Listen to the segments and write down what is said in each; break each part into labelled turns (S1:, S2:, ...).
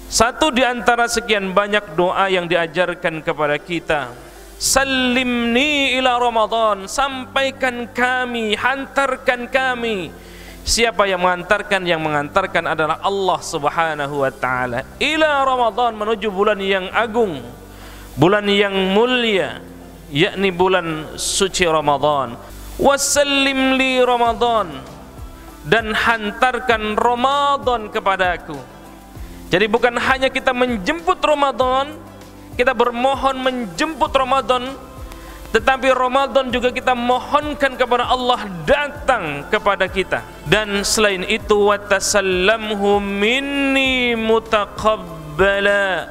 S1: Satu di antara sekian banyak doa yang diajarkan kepada kita, salimni ila Ramadan, sampaikan kami, hantarkan kami. Siapa yang mengantarkan? Yang mengantarkan adalah Allah Subhanahu wa ta'ala. Ila Ramadan, menuju bulan yang agung, bulan yang mulia, yakni bulan suci Ramadan. Wasallim li Ramadan, dan hantarkan Ramadan kepadaku. Jadi bukan hanya kita menjemput Ramadan, kita bermohon menjemput Ramadan, tetapi Ramadan juga kita mohonkan kepada Allah datang kepada kita. Dan selain itu, wa tasallamhu minni mutaqabbala,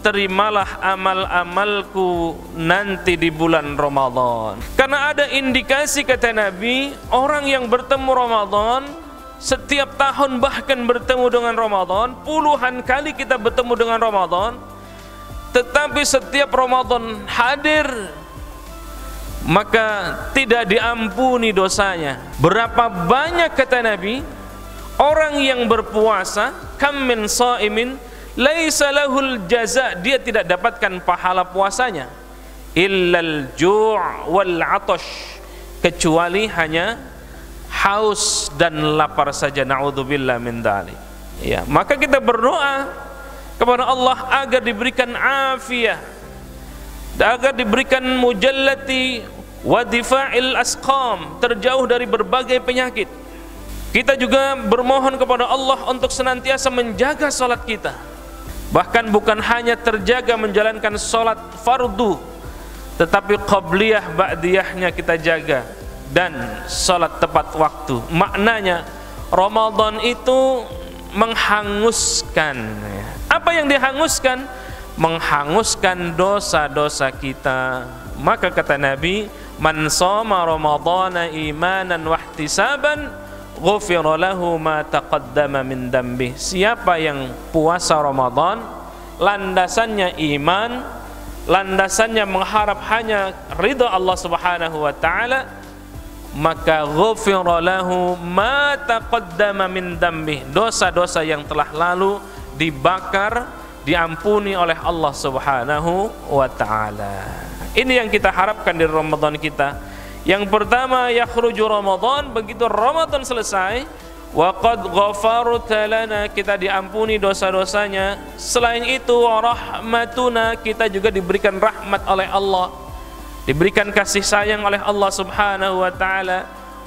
S1: terimalah amal-amalku nanti di bulan Ramadan. Karena ada indikasi, kata Nabi, orang yang bertemu Ramadan setiap tahun, bahkan bertemu dengan Ramadan, puluhan kali kita bertemu dengan Ramadan, tetapi setiap Ramadan hadir, maka tidak diampuni dosanya. Berapa banyak, kata Nabi, orang yang berpuasa, kam min shaimin laisa lahul jaza, dia tidak dapatkan pahala puasanya, illal ju' wal 'atash, kecuali hanya haus dan lapar saja. Na'udzubillah min dzalik. Ya, maka kita berdoa kepada Allah agar diberikan afiah, agar diberikan mujallati wa difa'il asqam, terjauh dari berbagai penyakit. Kita juga bermohon kepada Allah untuk senantiasa menjaga salat kita. Bahkan bukan hanya terjaga menjalankan salat fardu, tetapi qabliyah ba'diyahnya kita jaga, dan salat tepat waktu. Maknanya Ramadan itu menghanguskan. Apa yang dihanguskan? Menghanguskan dosa-dosa kita. Maka kata Nabi, man shoma ramadhana imanan wa ihtisaban ghufira lahu ma taqaddama min dhanbi. Siapa yang puasa Ramadan, landasannya iman, landasannya mengharap hanya ridha Allah Subhanahu wa ta'ala, maka ghufira lahu ma taqaddama min dhanbi, dosa-dosa yang telah lalu dibakar, diampuni oleh Allah Subhanahu wa ta'ala. Ini yang kita harapkan di Ramadan kita. Yang pertama, yakhruju Ramadan, begitu Ramadan selesai, wa qad ghafarta lana, kita diampuni dosa-dosanya. Selain itu, wa rahmatuna, kita juga diberikan rahmat oleh Allah, diberikan kasih sayang oleh Allah Subhanahu wa ta'ala.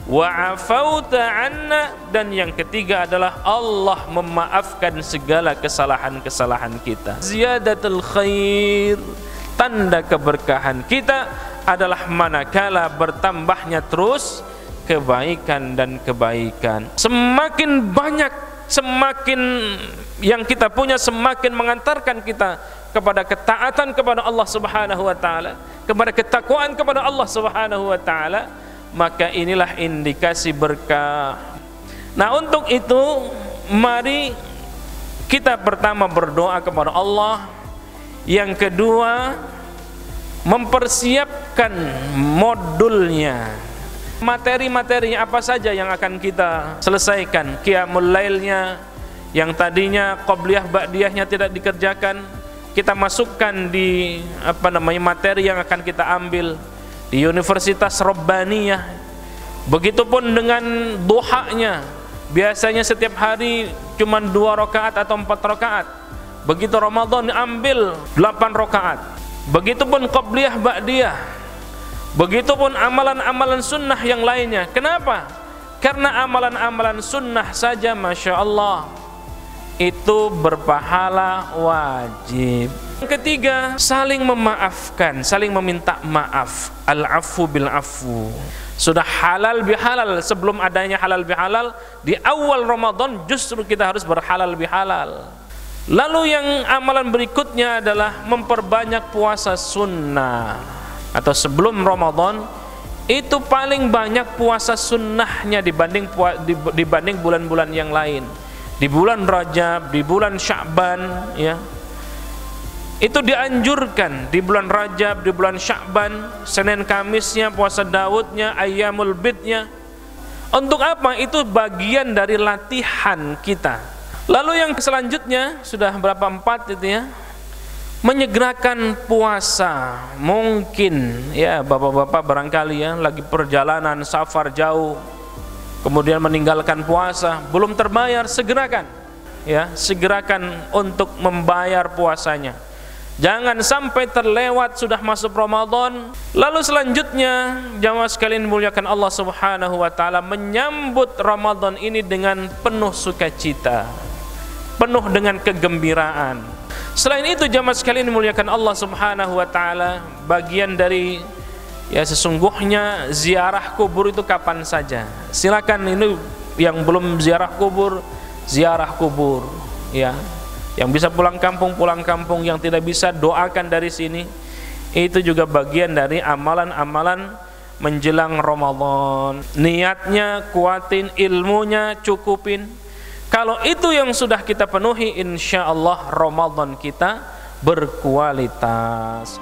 S1: Wa afauta anna, dan yang ketiga adalah Allah memaafkan segala kesalahan-kesalahan kita. Ziyadatul khair, tanda keberkahan kita adalah manakala bertambahnya terus kebaikan dan kebaikan. Semakin banyak, semakin yang kita punya, semakin mengantarkan kita kepada ketaatan kepada Allah Subhanahu wa ta'ala, kepada ketakwaan kepada Allah Subhanahu wa ta'ala, maka inilah indikasi berkah. Nah, untuk itu mari kita pertama berdoa kepada Allah, yang kedua mempersiapkan modulnya, materi-materinya apa saja yang akan kita selesaikan. Qiyamul lailnya yang tadinya qabliyah ba'diyahnya tidak dikerjakan, kita masukkan di materi yang akan kita ambil di Universitas Rabbaniyah. Begitupun dengan duhanya, biasanya setiap hari cuma 2 rakaat atau 4 rakaat. Begitu Ramadan ambil 8 rakaat. Begitupun qabliyah ba'diyah. Begitupun amalan-amalan sunnah yang lainnya. Kenapa? Karena amalan-amalan sunnah saja, Masya Allah, itu berpahala wajib. Yang ketiga, saling memaafkan, saling meminta maaf. Al-afu bil-afu. Sudah halal bihalal, sebelum adanya halal bihalal, di awal Ramadan justru kita harus berhalal bihalal. Lalu yang amalan berikutnya adalah memperbanyak puasa sunnah. Atau sebelum Ramadan itu paling banyak puasa sunnahnya dibanding bulan-bulan yang lain. Di bulan Rajab, di bulan Sya'ban, ya, itu dianjurkan di bulan Rajab, di bulan Sya'ban, Senin Kamisnya, puasa Daudnya, Ayyamul Bidnya. Untuk apa? Itu bagian dari latihan kita Lalu yang selanjutnya sudah berapa, 4 itu ya, menyegerakan puasa. Mungkin ya bapak-bapak barangkali ya lagi perjalanan safar jauh, kemudian meninggalkan puasa, belum terbayar, segerakan ya, segerakan untuk membayar puasanya. Jangan sampai terlewat sudah masuk Ramadan. Lalu selanjutnya jamaah sekalian muliakan Allah Subhanahu wa taala, menyambut Ramadan ini dengan penuh sukacita, penuh dengan kegembiraan. Selain itu jamaah sekalian muliakan Allah Subhanahu wa taala, bagian dari ya sesungguhnya ziarah kubur itu kapan saja. Silakan ini yang belum ziarah kubur ya. Yang bisa pulang kampung, yang tidak bisa doakan dari sini. Itu juga bagian dari amalan-amalan menjelang Ramadan. Niatnya kuatin, ilmunya cukupin. Kalau itu yang sudah kita penuhi, insya Allah Ramadan kita berkualitas.